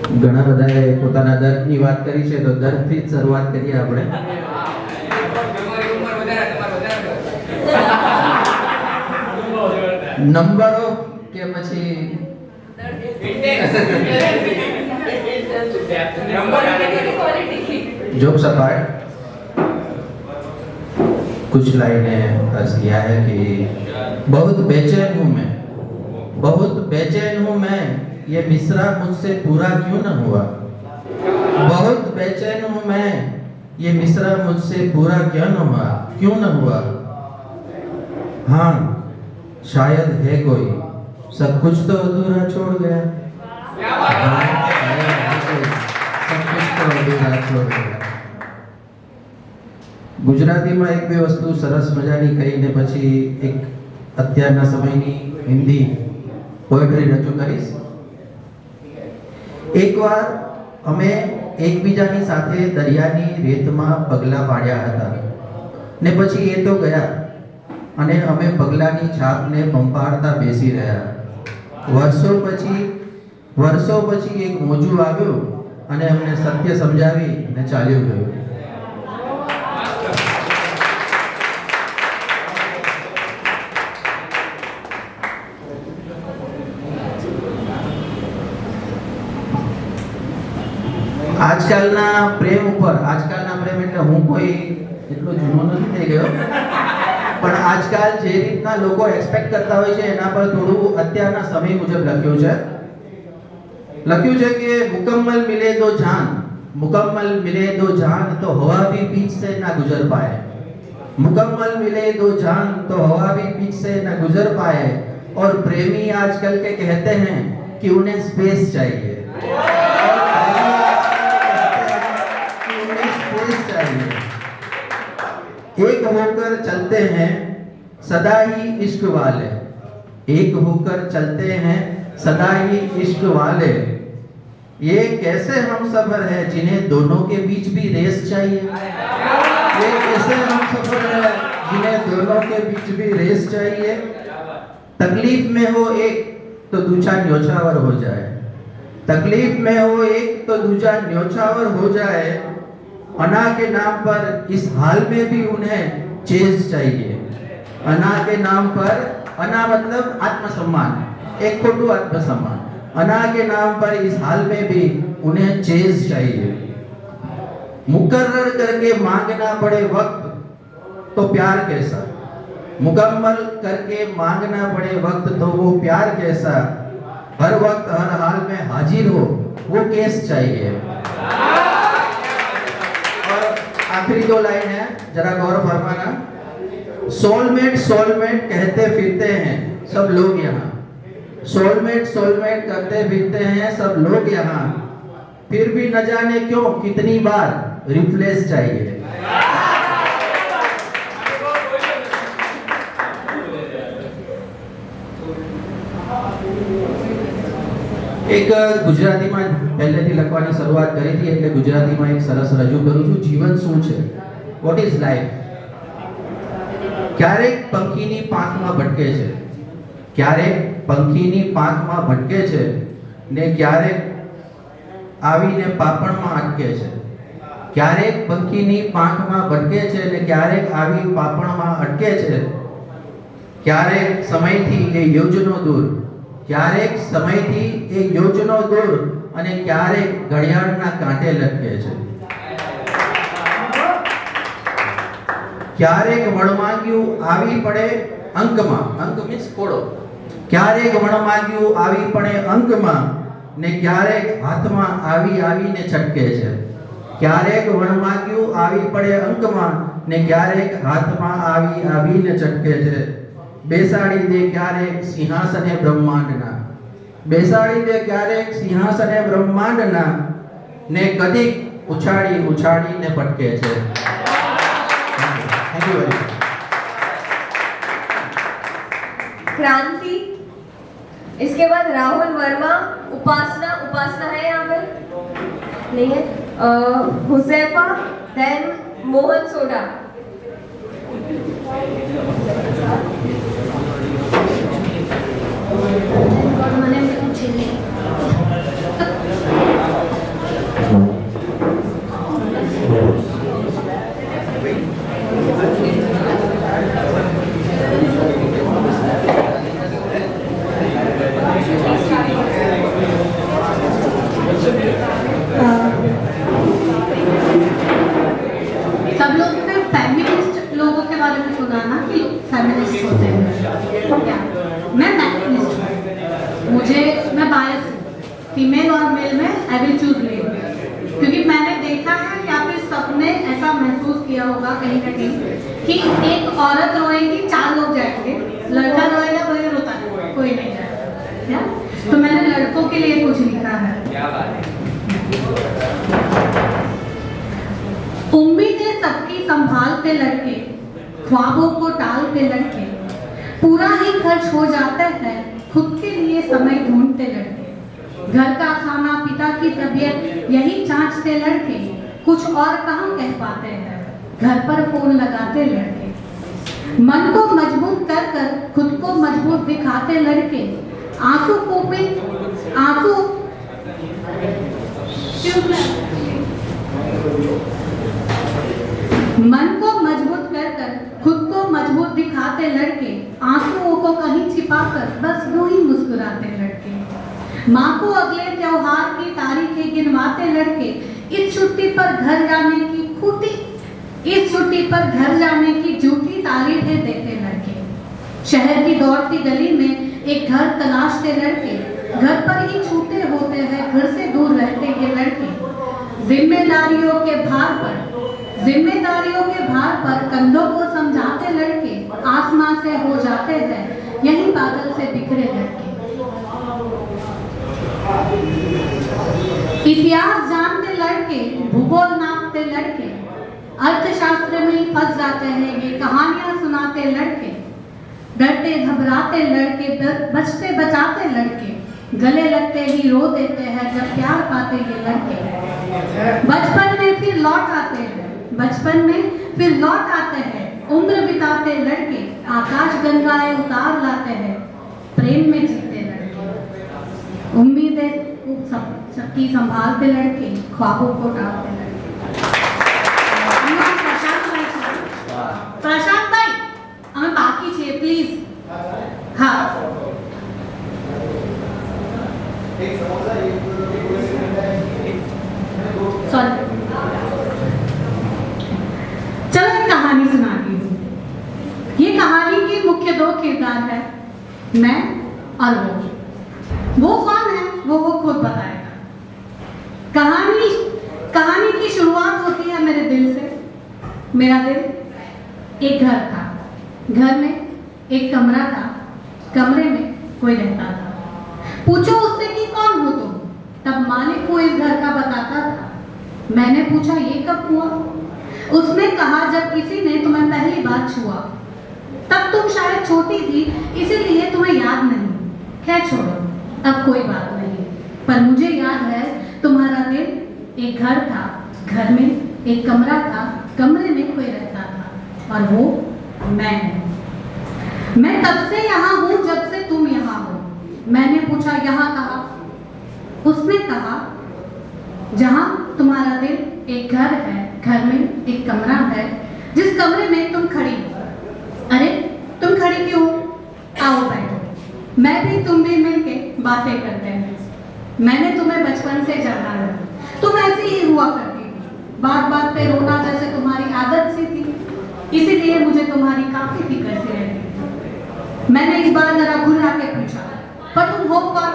ઘણા બધાએ પોતાના દર્દની વાત કરી છે, તો દર્દથી જ શરૂઆત કરીએ આપણે. નંબરો કે પછી जोक्स अपार्ट, कुछ लाइनें अर्ज किया है कि बहुत बेचैन हूँ मैं, बहुत बेचैन हूँ मैं, ये मिसरा मुझसे पूरा क्यों न हुआ. बहुत बेचैन हूँ मैं, ये मिसरा मुझसे पूरा क्यों न हुआ. हाँ शायद है कोई, सब कुछ तो अधूरा छोड़ गया. सब कुछ तो अधूरा छोड़ गया. ગુજરાતીમાં એક બે વસ્તુ સરસ મજાની કહીને પછી એક અત્યારના સમયની હિન્દી પોએટ્રી રજૂ કરીશ. એકવાર અમે એકબીજાની સાથે દરિયાની રેતમાં પગલાં પાડ્યા હતા ને પછી એ તો ગયા અને અમે પગલાંની છાપને પંપાળતા બેસી રહ્યા. વર્ષો પછી એક મોજું આવ્યું અને અમને સત્ય સમજાવી ને ચાલ્યું ગયું. આજકાલના પ્રેમ ઉપર, આજકાલના પ્રેમ એટલે હું કોઈ એટલો જૂનો નથી થઈ ગયો, પણ આજકાલ જે રીતના લોકો એક્સપેક્ટ કરતા હોય છે એના પર થોડું અત્યારના સમય મુજબ લખ્યું છે કે મુકમ્મલ મિલે દો જાન તો હવા भी बीच से ना गुजर पाए. मुकम्मल मिले दो जान तो हवा भी बीच से ना गुजर पाए. और प्रेमी आजकल के कहते हैं कि उन्हें स्पेस चाहिए. एक होकर चलते हैं सदा ही इश्क वाले. एक होकर चलते हैं सदा ही इश्क वाले. ये कैसे हम सफर है जिन्हें दोनों के बीच भी रेस चाहिए. ये कैसे हम सफर है जिन्हें दोनों के बीच भी रेस चाहिए. तकलीफ में हो एक तो दूसरा न्योछावर हो जाए. तकलीफ में हो एक तो दूसरा न्योछावर हो जाए. अना के नाम पर इस हाल में भी उन्हें चेज चाहिए. अना के नाम पर, अना मतलब आत्मसम्मान, एक खोटू आत्मसम्मान. अना के नाम पर इस हाल में भी उन्हें चेज चाहिए. मुकर्रर करके मांगना पड़े वक्त तो प्यार कैसा. मुकम्मल करके मांगना पड़े वक्त तो वो प्यार कैसा. हर वक्त हर हाल में हाजिर हो वो केस चाहिए. आखिरी दो लाइन है, जरा गौर फरमाना. सोलमेट कहते फिरते हैं सब लोग यहाँ. सोलमेट करते फिरते हैं सब लोग यहाँ. फिर भी न जाने क्यों कितनी बार रिप्लेस चाहिए. એક ગુજરાતીમાં પહેલેથી લખવાની શરૂઆત કરી હતી એટલે ગુજરાતીમાં એક સરસ રજૂ કરું છું. જીવન શું છે? What is life? ક્યારેક પંખીની પાંખમાં ભટકે છે, ક્યારેક પંખીની પાંખમાં ભટકે છે ને ક્યારેક આવીને પાપણમાં અટકે છે. ક્યારેક પંખીની પાંખમાં ભટકે છે ને ક્યારેક આવી પાપણમાં અટકે છે. ક્યારેક સમયથી એ યોજનો દૂર, ક્યારેક સમયથી એ યોજનો દૂર અને ક્યારેક ઘડિયાળના કાંટે લટકે છે. ક્યારેક વણમાંગ્યું આવી પડે અંકમાં, અંક મીન્સ કોડો. ક્યારેક વણમાંગ્યું આવી પડે અંકમાં ને ક્યારેક હાથમાં આવીને છટકે છે. ક્યારેક વણમાંગ્યું આવી પડે અંકમાં ને ક્યારેક હાથમાં આવીને છટકે છે. બેસાડી દે ક્યારેક સિંહાસને બ્રહ્માંડના, બેસાડી દે ક્યારેક સિંહાસને બ્રહ્માંડના ને કદીક ઉછાળીને પટકે છે. Thank you very much. क्रांति, इसके बाद राहुल वर्मा. उपासना है यहाँ पर? नहीं है. हुसैफा, देन मोहन सोडा. મને પૂછે में आई विल चूज लेट, क्योंकि मैंने देखा है या फिर सबने ऐसा महसूस किया होगा कहीं ना कहीं कि एक औरत रोएगी 4 लोग जाएंगे, लड़का रोएगा कोई रोता नहीं, कोई नहीं जाएगा। तो मैंने लड़कों के लिए कुछ लिखा है। उम्मीदें सबकी संभालते लड़के, ख्वाबों को टालते लड़के, पूरा ही खर्च हो जाता है खुद के लिए समय ढूंढते लड़के, घर का खाना पिता की तबीयत यही जांचते लड़के, कुछ और कहाँ कह पाते हैं घर पर फोन लगाते लड़के, मन को मजबूत कर कर खुद को मजबूत दिखाते लड़के, आंसू पोपे आंसू मन को मजबूत कर कर खुद को मजबूत दिखाते लड़के, आंसुओं को कहीं छिपाकर बस यूं ही मुस्कुराते लड़के, माँ को अगले त्योहार की तारीखें गिनवाते लड़के, इस छुट्टी पर घर जाने की झूठी तारीफें देते लड़के, शहर की दौड़ती गली में एक घर तलाशते लड़के, घर पर ही छूटे होते हैं घर से दूर रहते ये लड़के, जिम्मेदारियों के भार पर कंधों को समझाते लड़के, आसमां से हो जाते हैं यही बादल से बिखरे लड़के, इतिहास जानते लड़के, भूगोल नापते लड़के, अर्थशास्त्र में ही फंस जाते हैं ये कहानियां सुनाते लड़के, डरते घबराते लड़के, बचते बचाते लड़के, गले लगते ही रो देते हैं जब प्यार पाते ये लड़के, बचपन में फिर लौट आते हैं उम्र बिताते लड़के, आकाश गंगाएं उतार लाते हैं प्रेम में जीते लड़के, उम्मीदें सबकी संभालते लड़के, ख्वाबों को टालते लड़के। प्रशांत भाई हमें बाकी चाहिए प्लीज। हाँ सॉरी, चलो एक कहानी सुनाती हूँ। ये कहानी के मुख्य 2 किरदार है, मैं और वो कौन है वो खुद बताएगा। कहानी की शुरुआत होती है मेरे दिल से। मेरा दिल एक घर था, घर में एक कमरा था, कमरे में कोई रहता था। पूछो उससे कि कौन हो तुम, तब मालिक को इस घर का बताता था। मैंने पूछा ये कब हुआ? उसने कहा जब किसी ने तुम्हें पहली बार छुआ, तब तुम शायद छोटी थी इसीलिए तुम्हें याद नहीं। खैर छोड़ो, अब कोई बात नहीं, पर मुझे याद है तुम्हारा दिल एक घर था, घर में एक कमरा था, कमरे में कोई रहता था, और वो मैं तब से यहाँ हूँ जब से तुम यहाँ हो। मैंने पूछा यहाँ कहाँ? उसने कहा जहाँ तुम्हारा दिल एक घर है, घर में एक कमरा है, जिस कमरे में तुम खड़ी हो। अरे तुम खड़ी क्यों? आओ बैठो, मैं भी तुम भी मिलके बातें करते हैं। मैंने तुम्हें बचपन से जाना है, तुम ऐसी ही हुआ करती थी, बात बात पे रोना जैसे तुम्हारी आदत सी थी, इसीलिए मुझे तुम्हारी काफी फिक्र सी रहती थी। मैंने इस बार जरा घुरा के पूछा, पर तुम हो कौन?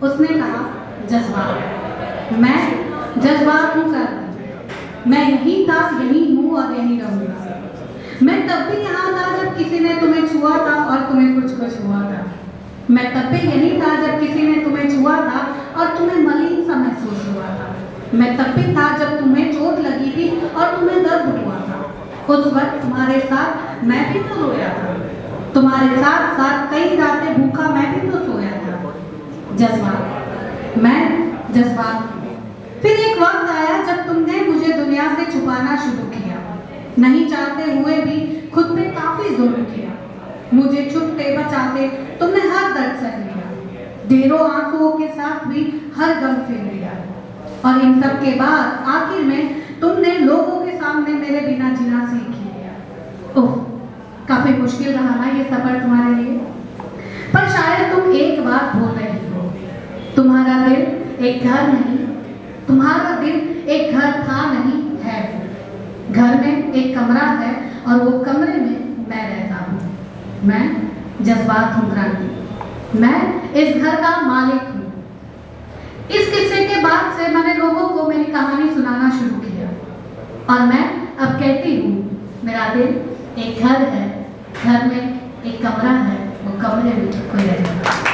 उसने कहा जज्बात। मैं जज्बात हूँ कर, मैं यही था, यही हूँ और यही रहूंगा। मैं तब भी यहाँ था जब किसी ने तुम्हें छुआ था और तुम्हें कुछ हुआ था। मैं तब भी यही था जब किसी ने तुम्हें छुआ था और तुम्हें मलिन सा महसूस हुआ था। मैं तब भी था जब तुम्हें चोट लगी थी और तुम्हें दर्द हुआ था। उस वक्त तुम्हारे साथ मैं भी तो रोया था, तुम्हारे साथ साथ कई रातें भूखा मैं भी तो सोया था। जज्बात, मैं जज्बात। फिर एक वक्त आया जब तुमने मुझे दुनिया से छुपाना शुरू किया, नहीं चाहते हुए भी खुद पे काफी जुल्म किया। मुझे छुपते बचाते तुमने हर दर्द सह लिया, ढेरों आंसुओं के साथ भी हर गम फिर लिया, और इन सब के बाद आखिर में तुमने लोगों के सामने मेरे बिना जीना सीख लिया। ओह, काफी मुश्किल रहा ना ये सफर तुम्हारे लिए, पर शायद तुम एक बात भूल रही हो, तुम्हारा दिल एक घर नहीं, तुम्हारा दिल एक घर था नहीं है। घर में एक कमरा है और वो कमरे में मैं रहता हूँ। मैं जज्बात हूँ क्रांति, मैं इस घर का मालिक हूँ। इस किस्से के बाद से मैंने लोगों को मेरी कहानी सुनाना शुरू किया और मैं अब कहती हूँ, मेरा दिल एक घर है, घर में एक कमरा है, वो कमरे में कोई रहता है।